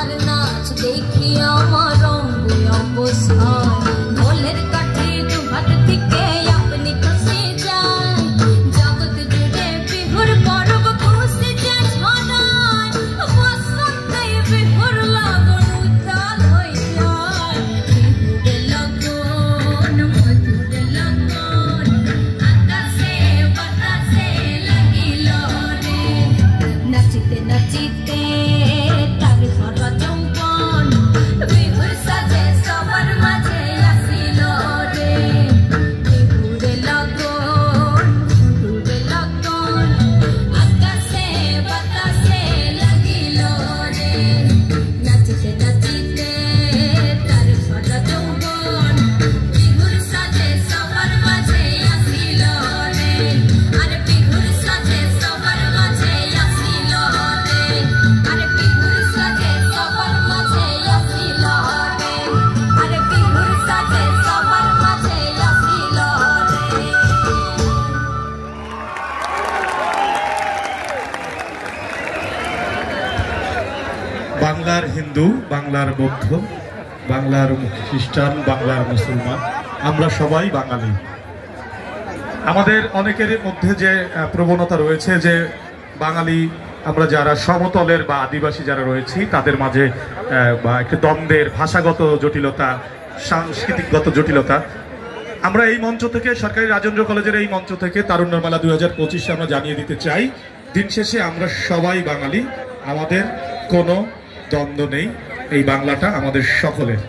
তোমার নাচ দেখি আমার রঙে অবস্থায় ঢোলের কাঠি দুহাত থেকে আপনি খুশি যায় জগৎ জুড়ে বিহুর পর্ব খুশি যে ছড়ায় বসন্তে বিহুর লগন উত্তাল হয়ে যায় বিহুর লগন মধুর লগন আকাশে বাতাসে লাগিল রে নাচিতে নাচিতে তার ভরা যৌবন বিহুর সাজে সবার মাঝে আসিল রে বিহুর লগন মধুর লগন আকাশে বাতাসে লাগিল রে নাচিতে নাচিতে তার ভরা যৌবন বিহুর সাজে সবার মাঝে আসিল রে আরে বিহুর সাজে সবার মাঝে আসিল রে আরে বিহুর সাজে সবার মাঝে আসিল রে আরে বিহুর সাজে সবার মাঝে আসিল রে বাংলার হিন্দু, বাংলার বৌদ্ধ, বাংলার খ্রিস্টান, বাংলার মুসলমান, আমরা সবাই বাঙালি। আমাদের অনেকের মধ্যে যে প্রবণতা রয়েছে যে বাঙালি আমরা যারা সমতলের বা আদিবাসী যারা রয়েছি তাদের মাঝে বা একটু দ্বন্দ্বের ভাষাগত জটিলতা, সাংস্কৃতিকগত জটিলতা, আমরা এই মঞ্চ থেকে সরকারি রাজেন্দ্র কলেজের এই মঞ্চ থেকে তারুণ্যের মেলা 2025 আমরা জানিয়ে দিতে চাই, দিন শেষে আমরা সবাই বাঙালি, আমাদের কোনো দ্বন্দ্ব নেই, এই বাংলাটা আমাদের সকলের।